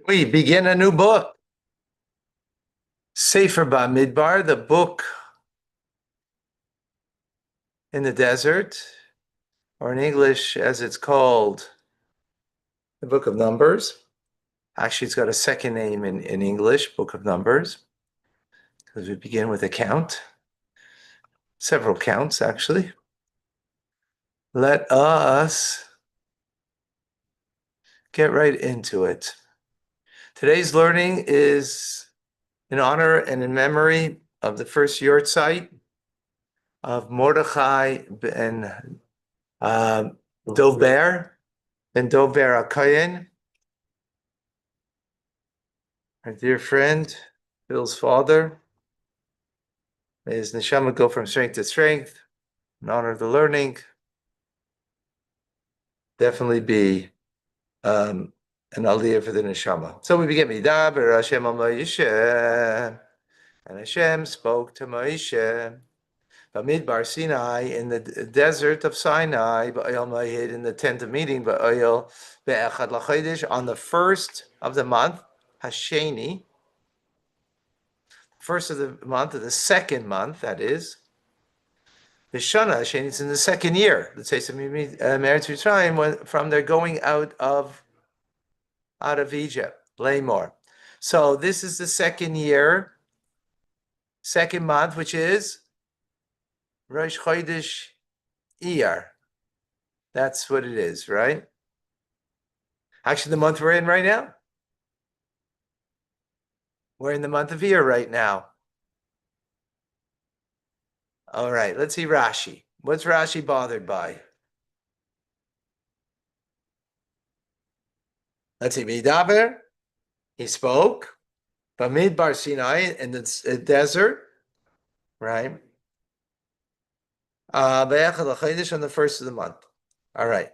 We begin a new book. Sefer Bamidbar, the book in the desert, or in English, as it's called, the Book of Numbers. Actually, it's got a second name in English, Book of Numbers, because we begin with a count, several counts, actually. Let us get right into it. Today's learning is in honor and in memory of the first yahrzeit of Mordechai ben Dover and Dover Akayin, our dear friend, Bill's father. May his neshama go from strength to strength in honor of the learning. Definitely be an aliyah for the neshama. So we begin, Midaber Hashem al Moshe, and Hashem spoke to Moshe. Bamidbar Sinai, in the desert of Sinai, Ba'ayel Mahid, in the tent of meeting, Ba'ayel Be'echad L'Chodesh, on the first of the month, Hasheni, first of the month, of the second month, that is, Bishana Hasheni, it's in the second year. Let's say some Meretz Mitzrayim, from their going out of Egypt, Lamor. So this is the second year, second month, which is Rosh Chodesh Iyar. That's what it is, right? Actually, the month we're in right now. We're in the month of Iyar right now. All right, let's see Rashi. What's Rashi bothered by? Let's see, Midaber, he spoke. Bamidbar Sinai, in the desert, right? On the first of the month. All right.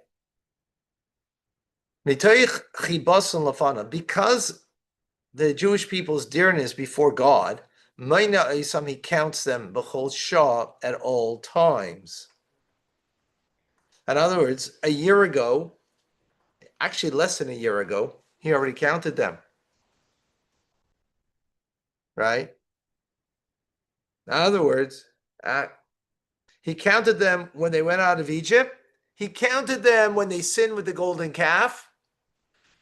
Because the Jewish people's dearness before God, he counts them b'chol shah at all times. In other words, a year ago, actually less than a year ago, he already counted them. Right? In other words, he counted them when they went out of Egypt. He counted them when they sinned with the golden calf.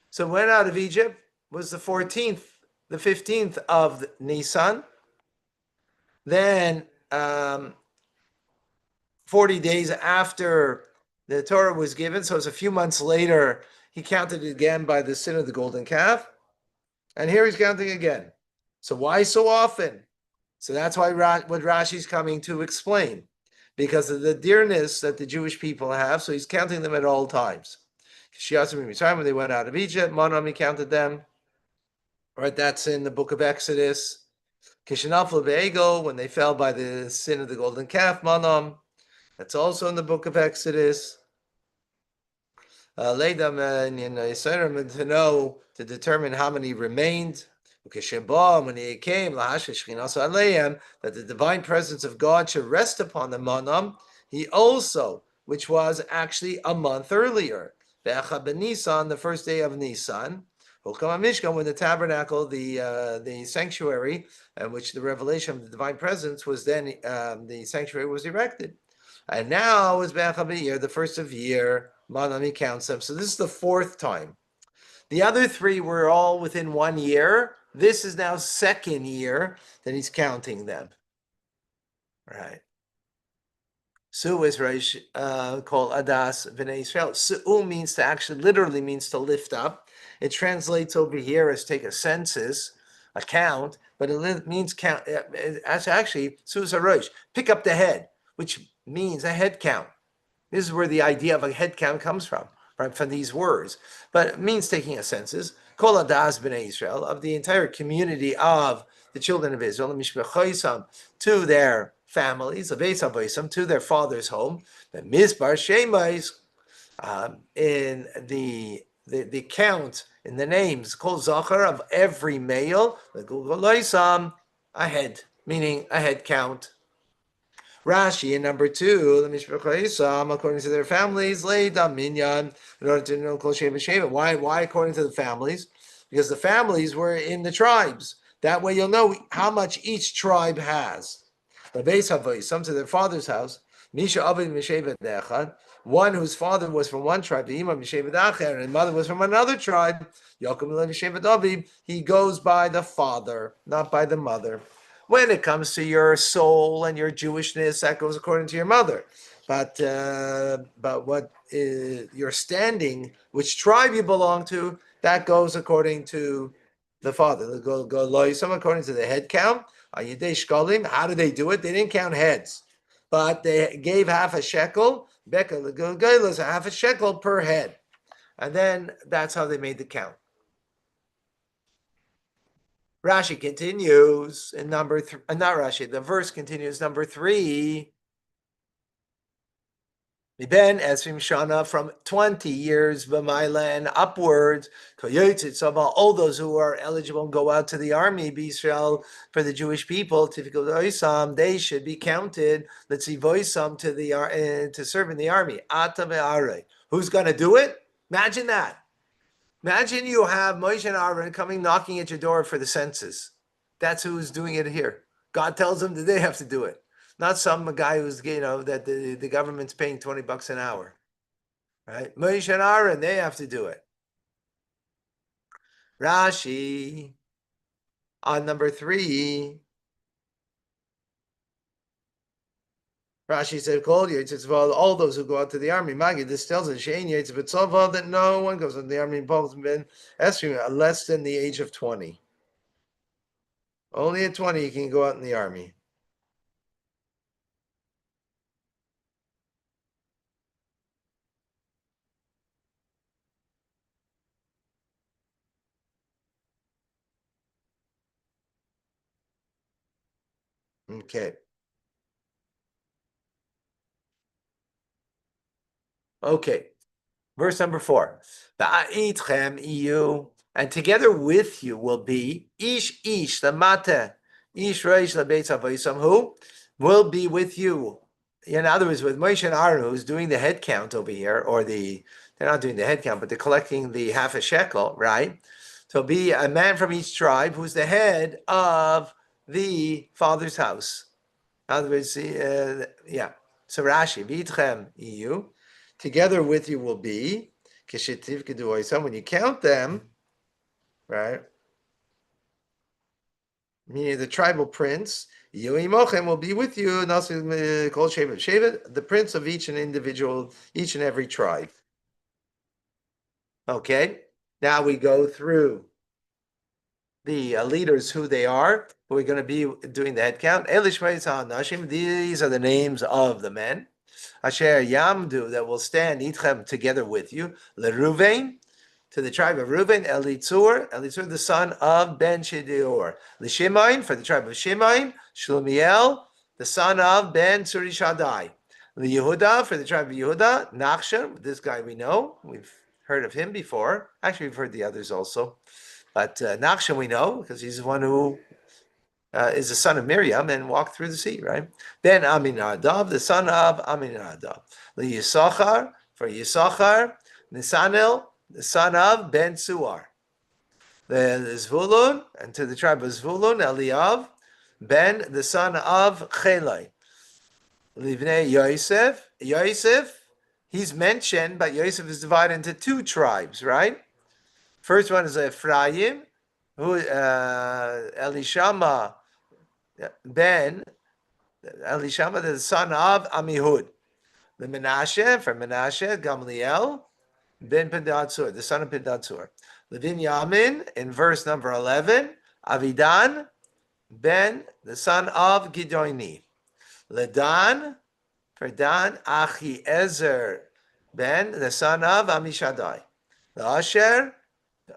So went out of Egypt was the 14th, the 15th of Nisan. Then 40 days after the Torah was given, so it's a few months later, he counted it again by the sin of the golden calf. And here he's counting again. So why so often? So that's why what Rashi's coming to explain. Because of the dearness that the Jewish people have, so he's counting them at all times. When they went out of Egypt, Manam, he counted them. Right, that's in the book of Exodus. Kishanafla Be'ego, when they fell by the sin of the golden calf, Manam. That's also in the book of Exodus. Leidam to know, to determine how many remained. When he came, that the divine presence of God should rest upon the Manam, he also, which was actually a month earlier, Nisan, the first day of Nisan, when the tabernacle, the sanctuary, in which the revelation of the divine presence was then, the sanctuary was erected. And now is the first of year, Manam, he counts them. So this is the fourth time. The other three were all within 1 year. This is now second year that he's counting them. Right. Su is called Adas B'nai Israel. Su means to actually, literally means to lift up. It translates over here as take a census, a count, but it means count. Actually, Su is Harosh, pick up the head, which means a head count. This is where the idea of a head count comes from these words. But it means taking a census. Kol Adas B'nai Israel, of the entire community of the children of Israel, to their families, to their father's home, the Mizbar Shemais, in the count, in the names, Kol Zachar, of every male, the Gugulaisam, a head, meaning a head count. Rashi in number 2, according to their families, Leida Minyan, in order to know Kol Sheva Sheva. Why according to the families? Because the families were in the tribes. That way you'll know how much each tribe has. The base Havai, some to their father's house, Misha Avid Misheva Dechad, one whose father was from one tribe, the Imam Misheva Dacher, and mother was from another tribe, Yaakov Misheva David, he goes by the father, not by the mother. When it comes to your soul and your Jewishness, that goes according to your mother. But what is your standing, which tribe you belong to, that goes according to the father. Some according to the head count. How do they do it? They didn't count heads, but they gave half a shekel. Half a shekel per head, and then that's how they made the count. Rashi continues in number 3. Not Rashi. The verse continues number 3. Ben Esrim Shana, from 20 years V'mayla and upwards, all those who are eligible and go out to the army, Israel, for the Jewish people, they should be counted. Let's see, Voisam to serve in the army. Who's going to do it? Imagine that. Imagine you have Moshe and Aaron coming knocking at your door for the census. That's who's doing it here. God tells them that they have to do it. Not some guy who's, that the government's paying $20 an hour. Right? Moshe and Aaron, they have to do it. Rashi, on number 3, Rashi said, all those who go out to the army, Magid, this tells us that no one goes into the army less than the age of 20. Only at 20 you can go out in the army. Okay. Okay. Verse number 4. And together with you will be ish the mate, ish reish lebeit avoisam, who will be with you. In other words, with Moshe and Aaron, who's doing the head count over here, or they're not doing the head count, but they're collecting the half a shekel, right? So be a man from each tribe who's the head of the father's house. In other words, yeah. So Rashi, v'itchem iyu, together with you will be, kishetiv keduoisam, when you count them, right? Meaning the tribal prince, Yoimochem will be with you, called Shevet, the prince of each and every tribe. Okay, now we go through the leaders, who they are, who are going to be doing the head count. These are the names of the men. Asher Yamdu, that will stand Itchem, together with you. Leruvain, to the tribe of Reuben, Elitzur the son of Ben Shedior. L'Shimon, for the tribe of Shimon, Shlumiel, the son of Ben Surishadai. L'Yehuda, for the tribe of Yehuda, Nachshon, this guy we know, we've heard of him before. Actually, we've heard the others also. But Nachshon we know, because he's the one who is the son of Miriam and walked through the sea, right? Then Aminadab, the son of Aminadab. L'Yisachar, for Yisachar, Nisanel, the son of Ben Suar. The Zvulun, and to the tribe of Zvulun, Eliav, Ben, the son of Chelai. Livnei Yosef, he's mentioned, but Yosef is divided into 2 tribes, right? First one is Ephraim, who Elishama, the son of Amihud. The Menashe, from Menashe, Gamliel, Ben Pedatsur, the son of Pedatsur. Levin Yamin, in verse number 11, Avidan, Ben, the son of Gidoni. Ledan, for Dan, Achiezer, Ben, the son of Amishadai. The Asher,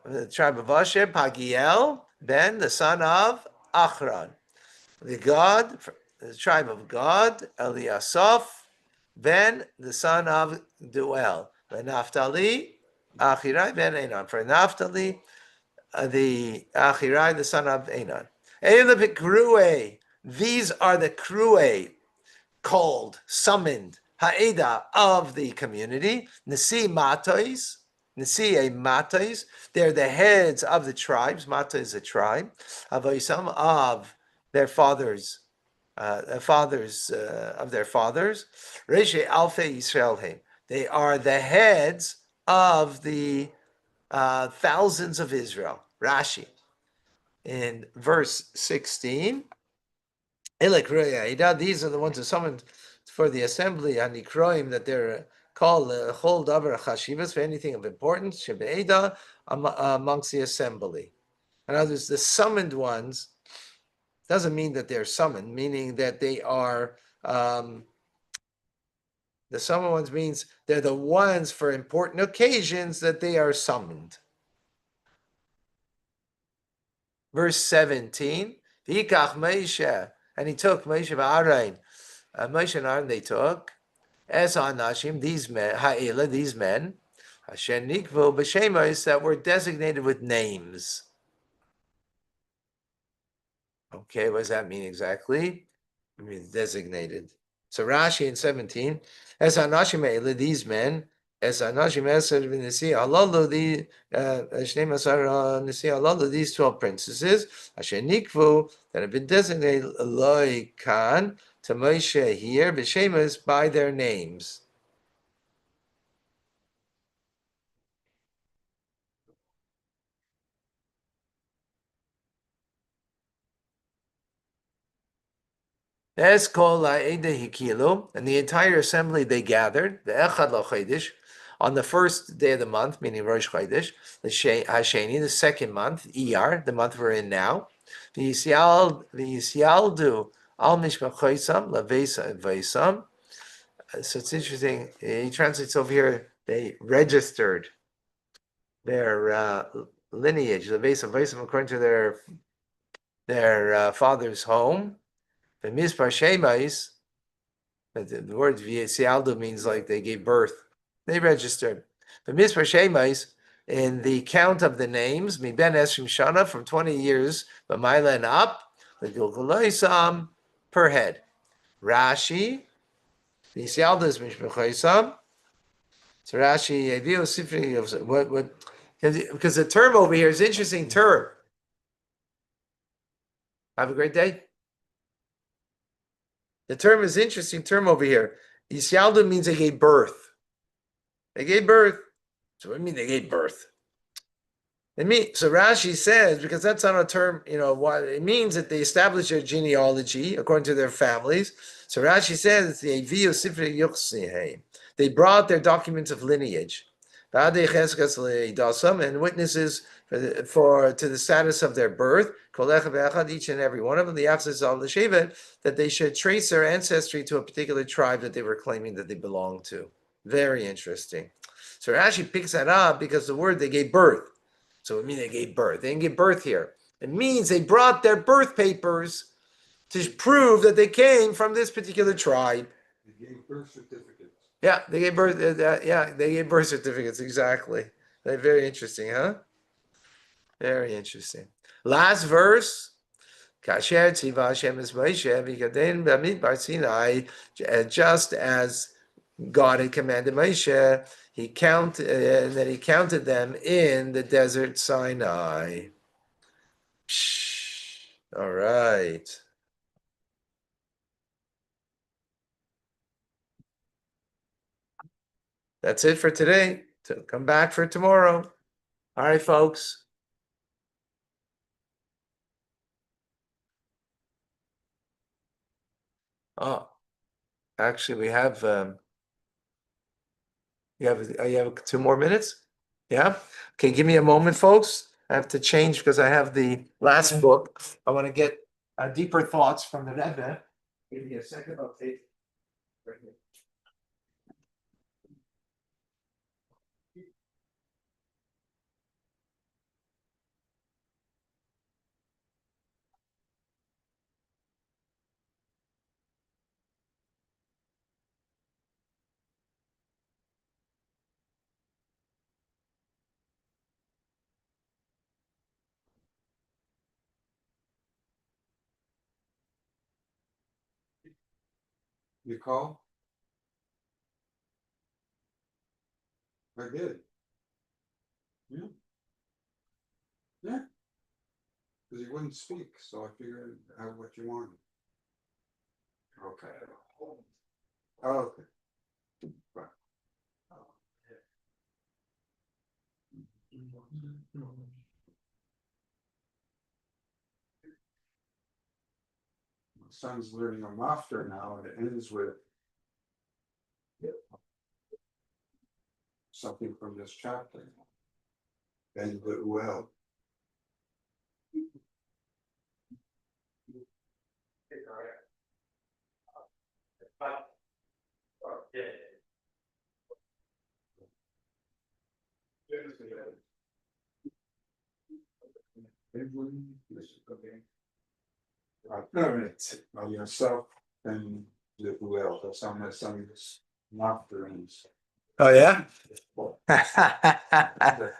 the tribe of Asher, Pagiel, Ben, the son of Achran. The tribe of God, Eliasaph, Ben, the son of Duel. The Naphtali, Achirai ben Enon. For Naphtali, the Achirai, the son of Enon. These are the Krue, called, summoned, ha'eda of the community, Nasi Matais, Nasi Matais, they're the heads of the tribes. Mata is a tribe. Avoisam of their fathers, of their fathers. Reshe Alfe Yisrael. They are the heads of the thousands of Israel. Rashi in verse 16. These are the ones who summoned for the assembly and Nikroim that they're called Chol Davar Chashivas for anything of importance, Shebe'eda amongst the assembly. In other words, the summoned ones doesn't mean that they're summoned, meaning that they are the summoned ones means they're the ones for important occasions that they are summoned. Verse 17, V'yikach Moshe, and he took Moshe v'Aaron, Moshe and Aaron they took, as Anashim, these men, Ha'ela, these men, Hashem Nikvu b'Shemos, that were designated with names. Okay, what does that mean exactly? It means designated. So Rashi in 17, as Anashim Ha'ela, these men, as Anashim Eser v'Nisi Halalu, the Shnei Masar Nisi Halalu, these 12 princesses, Hashem Nikvu, that have been designated Eloi Khan, to Moshe here, b'Shemos, by their names. That's called Hikilu, and the entire assembly they gathered, the Echad Chodesh, on the first day of the month, meaning Rosh Chodesh, the Hasheni, the second month, Iyar, the month we're in now, the Yisialdu al Mishpachoisam, Lavesa Vaisam. So it's interesting, he translates over here, they registered their lineage, Lavesa Vaisam, according to their father's home. The Mispar Shemais, the word V'yisialdu means like they gave birth. They registered. The Mispar Shemais, in the count of the names, Mi Ben Esrim Shana, from 20 years, but Maila and up, the Gilgulaisam per head. Rashi, V'yisialdu is Mishpachaisam. So Rashi, what, because the term over here is an interesting term. Have a great day. The term is interesting term over here. Yisialdu means they gave birth. They gave birth. So what do you mean they gave birth? So Rashi says, because that's not a term, what it means that they established their genealogy according to their families. So Rashi says it's the Aviyo Sifrei Yuchsihei. They brought their documents of lineage. And witnesses to the status of their birth, each and every one of them, that they should trace their ancestry to a particular tribe that they were claiming that they belonged to. Very interesting. So Rashi picks that up because the word they gave birth. So it means they gave birth. They didn't give birth here. It means they brought their birth papers to prove that they came from this particular tribe. They gave birth certificates. Yeah, they gave birth. They gave birth certificates. Exactly. They're very interesting, huh? Very interesting. Last verse. Kasher tziva Hashem es Moshe v'kadein Bamidbar Sinai, just as God had commanded Moshe, he counted them in the desert Sinai. All right. That's it for today. Come back for tomorrow. All right, folks. Oh, actually, we have you have 2 more minutes. Yeah. Okay, give me a moment, folks. I have to change because I have the last book. I want to get deeper thoughts from the Rebbe. Give me a second. I'll take right here. You call? I did. Yeah. Yeah. Because he wouldn't speak, so I figured out what you wanted. Okay. Oh, okay. Right. My son's learning a mafter now, and it ends with something from this chapter. And well. By yourself and the well. That's how my son's mafter ends. Oh yeah. The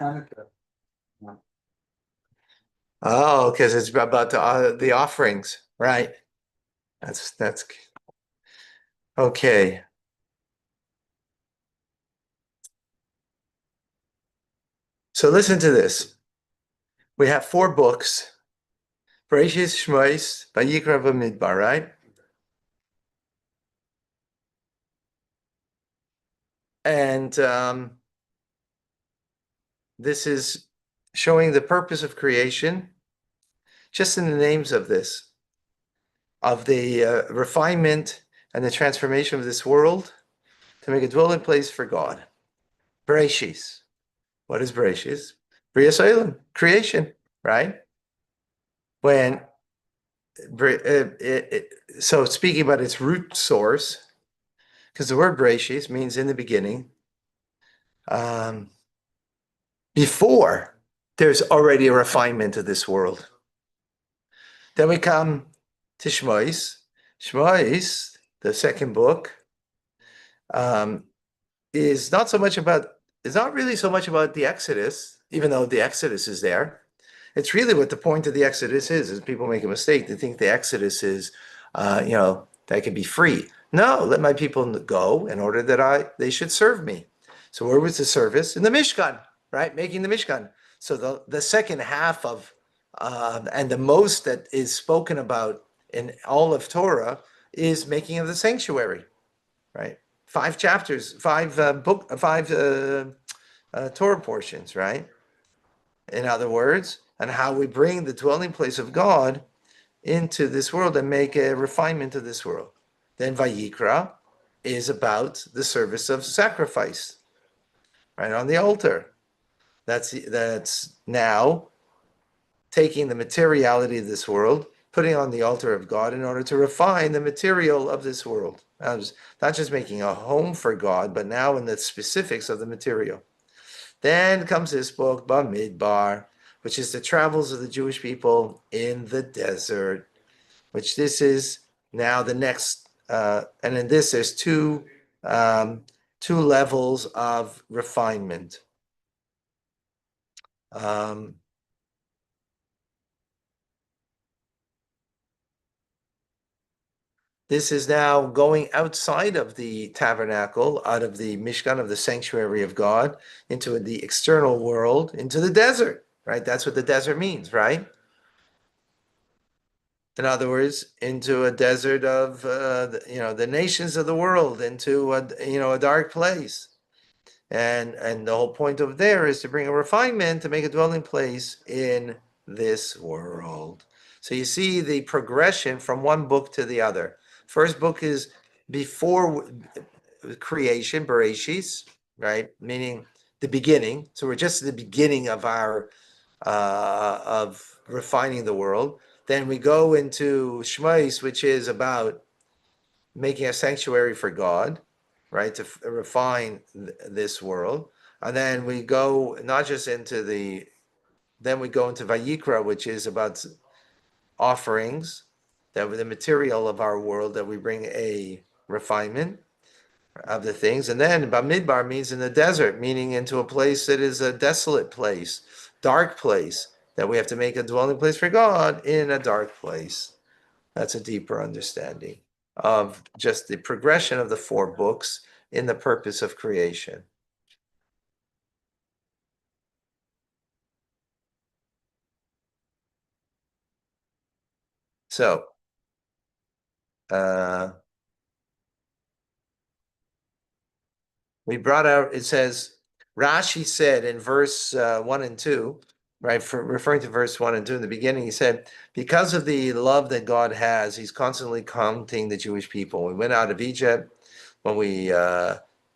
Hanukkah. Oh, because it's about the offerings, right? That's okay. So listen to this. We have 4 books: Bereshis, Shmois, Vayikra, Bamidbar, right? And this is showing the purpose of creation, just in the names of this, of the refinement and the transformation of this world to make a dwelling place for God. Bereshis. What is Bereshis? Brias Olam, creation, right? When so speaking about its root source, because the word Bereshis means in the beginning. Before there's already a refinement of this world. Then we come to Shmois. Shmois, the second book, is not really so much about the Exodus, even though the Exodus is there. It's really what the point of the Exodus is people make a mistake. They think the Exodus is, that can be free. No, let my people go in order that they should serve me. So where was the service? In the Mishkan, right? Making the Mishkan. So the second half of, and the most that is spoken about in all of Torah is making of the sanctuary, right? 5 chapters, 5 Torah portions, right? In other words, and how we bring the dwelling place of God into this world and make a refinement of this world. Then Vayikra is about the service of sacrifice, right on the altar. That's now taking the materiality of this world, putting on the altar of God in order to refine the material of this world. Not just making a home for God, but now in the specifics of the material. Then comes this book, Bamidbar, which is the travels of the Jewish people in the desert, which this is now the next, and in this there's two levels of refinement. This is now going outside of the tabernacle, out of the Mishkan, of the sanctuary of God, into the external world, into the desert, right? That's what the desert means, right? In other words, into a desert of, the nations of the world, into a dark place. And the whole point of there is to bring a refinement, to make a dwelling place in this world. So you see the progression from one book to the other. First book is before creation, Bereshis, right? Meaning the beginning. So we're just at the beginning of our of refining the world. Then we go into Shmais, which is about making a sanctuary for God, right? To refine this world. And then we go not just then we go into Vayikra, which is about offerings, that with the material of our world, that we bring a refinement of the things. And then Bamidbar means in the desert, meaning into a place that is a desolate place, dark place, that we have to make a dwelling place for God in a dark place. That's a deeper understanding. of just the progression of the 4 books in the purpose of creation. So, we brought out, it says, Rashi said in verse 1 and 2, right, referring to verse 1 and 2 in the beginning, he said, because of the love that God has, he's constantly counting the Jewish people. We went out of Egypt when we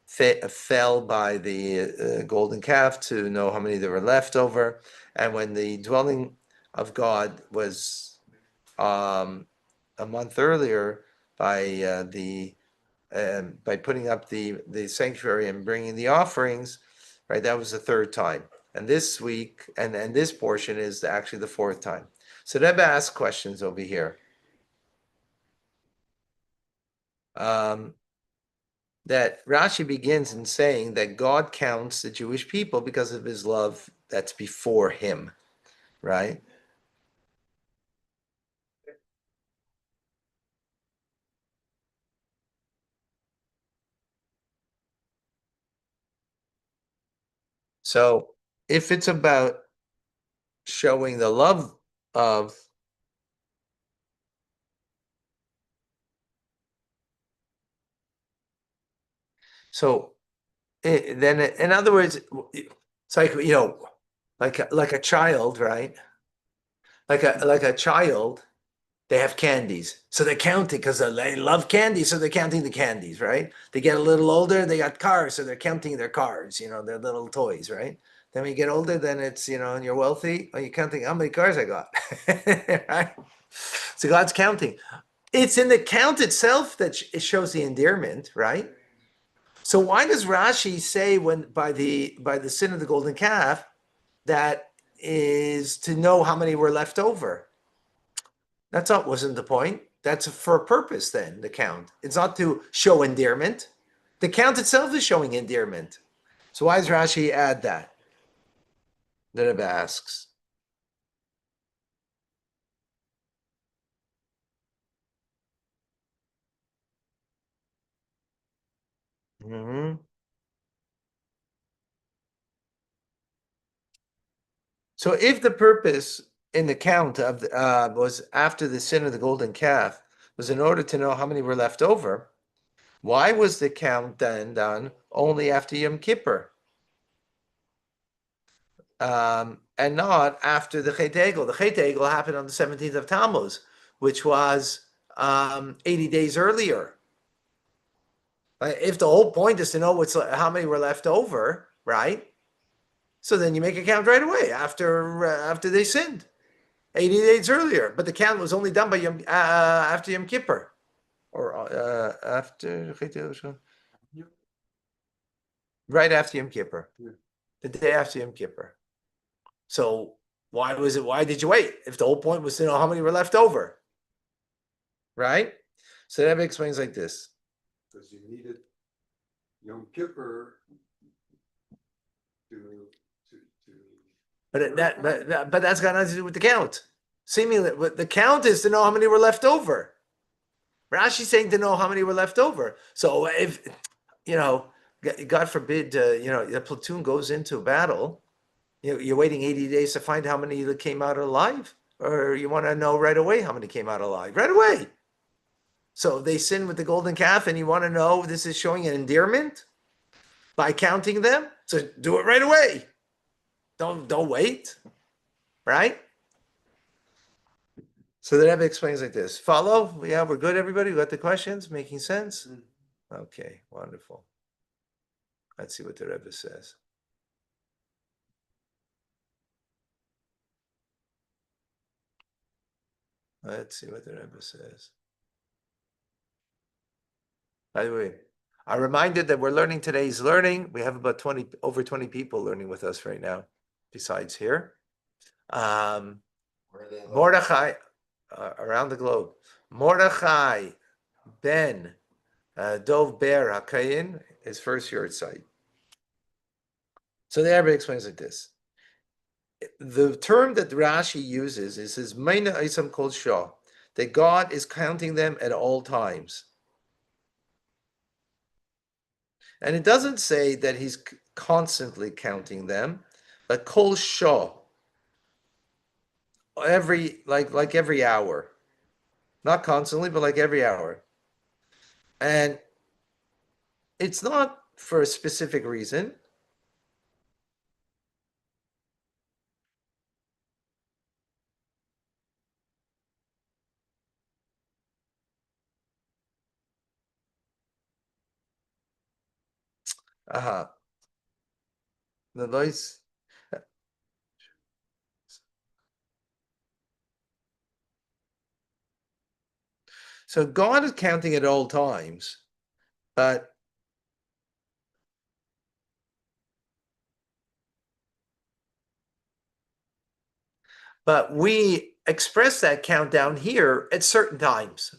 fell by the golden calf to know how many there were left over. And when the dwelling of God was a month earlier by by putting up the sanctuary and bringing the offerings, right? That was the 3rd time. And this week, and this portion is actually the 4th time. So Rebbe asked questions over here. That Rashi begins in saying that God counts the Jewish people because of his love that's before him, right? So if it's about showing the love of then in other words, it's like, like a child, right? Like a child, they have candies, so they're counting because they love candy, so they're counting the candies, right? They get a little older, they got cars, so they're counting their cars, their little toys, right? Then when you get older, then it's and you're wealthy, you're counting how many cars I got, right? So God's counting. It's in the count itself that it shows the endearment, right? So why does Rashi say when by the sin of the golden calf that is to know how many were left over? That's not wasn't the point. That's for a purpose then, the count. It's not to show endearment. The count itself is showing endearment. So why does Rashi add that? The Rebbe asks. Mm-hmm. So if the purpose in the count of was after the sin of the golden calf was in order to know how many were left over, why was the count then done only after Yom Kippur? And not after the Chet Egel. The Chet Egel happened on the 17th of Tammuz, which was 80 days earlier. If the whole point is to know how many were left over, right? So then you make a count right away after they sinned, 80 days earlier. But the count was only done by after Yom Kippur, or after right after Yom Kippur, the day after Yom Kippur. So why did you wait? If the whole point was to know how many were left over, right? So that explains like this. Because you needed Yom Kippur to. But that's got nothing to do with the count. Seemingly, the count is to know how many were left over. Rashi's saying to know how many were left over. So if God forbid, the platoon goes into a battle, you're waiting 80 days to find how many that came out alive, or you want to know right away how many came out alive right away. So they sin with the golden calf, and you want to know this is showing an endearment by counting them. So do it right away. Don't wait, right? So the Rebbe explains like this. Follow? Yeah, we're good, everybody? We got the questions? Making sense? Okay, wonderful. Let's see what the Rebbe says. Let's see what the Rebbe says. By the way, I'm reminded that we're learning today's learning. We have about over 20 people learning with us right now, besides here. Mordechai, around the globe. Mordechai ben Dov Ber Hakayin, his first yard site. So the Rebbe explains like this. The term that Rashi uses is his Meina Isam Kol Shah, that God is counting them at all times. And it doesn't say that he's constantly counting them, but kol shah, every like every hour, not constantly, but like every hour. And it's not for a specific reason. Uh-huh. The noise. So God is counting at all times, but we express that countdown here at certain times,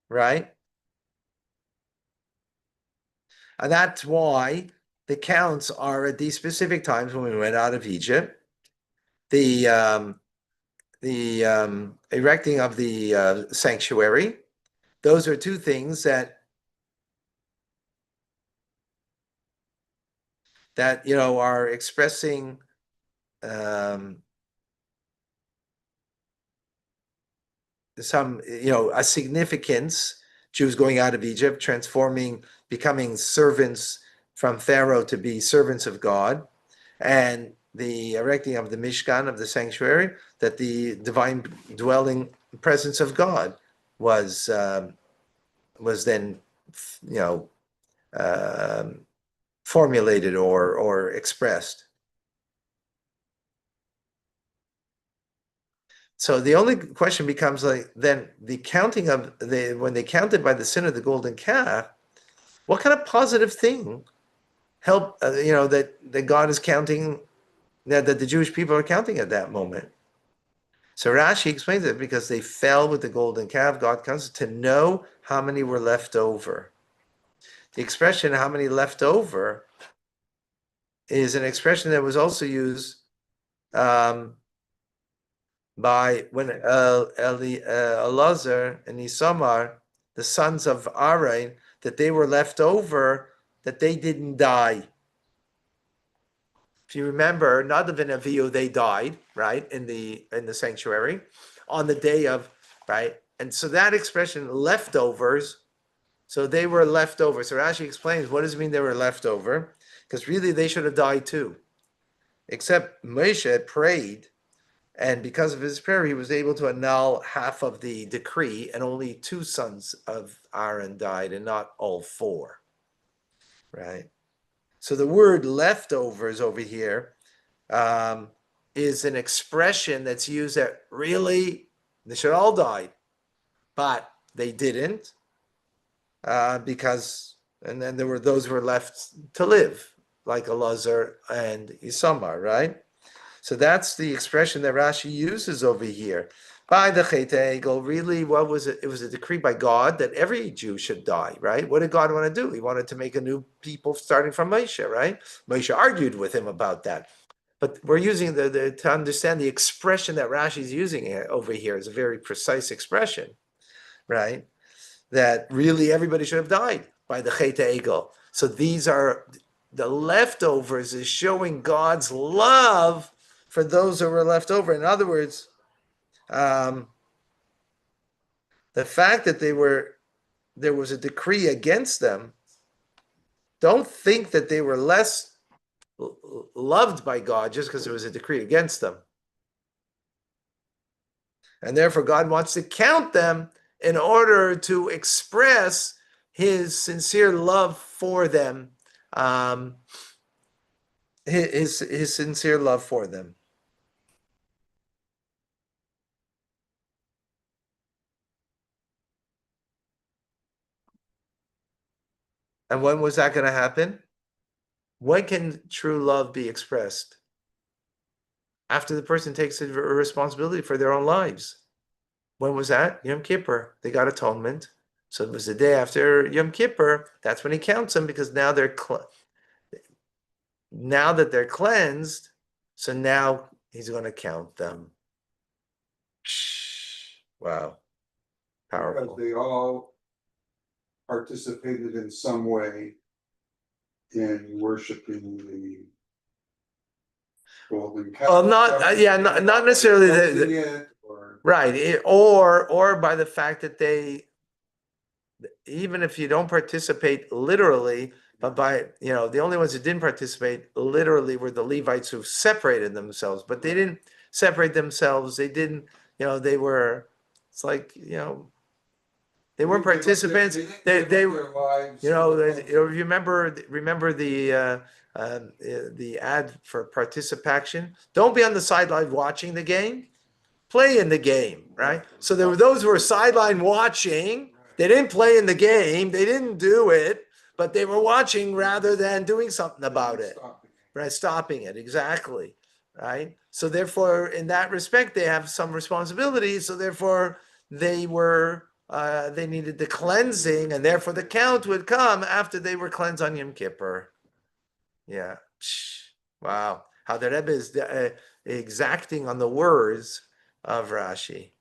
right? And that's why the counts are at these specific times when we went out of Egypt. The erecting of the sanctuary. Those are two things that are expressing some a significance. Jews going out of Egypt, becoming servants from Pharaoh to be servants of God, and the erecting of the Mishkan, of the sanctuary, that the divine dwelling presence of God was then um, formulated or expressed. So the only question becomes then the counting of when they counted by the sin of the golden calf, what kind of positive thing help that God is counting, that the Jewish people are counting at that moment. So Rashi explains it because they fell with the golden calf. God counts to know how many were left over. The expression "how many left over" is an expression that was also used by when Elazar and Isamar, the sons of Aaron, that they were left over, that they didn't die. If you remember, Nadav and Avihu, they died, right, in the sanctuary on the day of, right? And so that expression, leftovers, so they were left over. So Rashi explains, what does it mean they were left over? Because really they should have died too. Except Moshe prayed, and because of his prayer, he was able to annul half of the decree, and only 2 sons of Aaron died, and not all 4. Right? So the word leftovers over here is an expression that's used that really they should all die, but they didn't because, and then there were those who were left to live, like Elazar and Isamar, right? So that's the expression that Rashi uses over here. By the Chet Egel, really, what was it? It was a decree by God that every Jew should die, right? What did God want to do? He wanted to make a new people starting from Moshe, right? Moshe argued with him about that. But we're using to understand the expression that Rashi is using over here is a very precise expression, right? That really everybody should have died by the Chet Egel. So these are the leftovers, is showing God's love for those who were left over. In other words, the fact that there was a decree against them, don't think that they were less loved by God just because there was a decree against them. And therefore, God wants to count them in order to express his sincere love for them, his sincere love for them. And when was that going to happen? When can true love be expressed? After the person takes a responsibility for their own lives. When was that? Yom Kippur. They got atonement. So it was the day after Yom Kippur. That's when he counts them, because now now that they're cleansed, so now he's going to count them. Wow. Because Powerful. they all participated in some way in worshiping the golden calf. Well, not necessarily Cleansing it, or right, or by the fact that they, even if you don't participate literally, but by, the only ones who didn't participate literally were the Levites who separated themselves, but they didn't separate themselves. They didn't, they were, it's like, they weren't participants. They give up their lives. you remember the ad for participation. Don't be on the sideline watching the game. Play in the game, right? So there were those who were sideline watching. They didn't play in the game. They didn't do it, but they were watching rather than doing something about it, right? Stopping it, exactly, right? So therefore, in that respect, they have some responsibility. So therefore, they needed the cleansing, and therefore the count would come after they were cleansed on Yom Kippur. Yeah. Wow. How the Rebbe is exacting on the words of Rashi.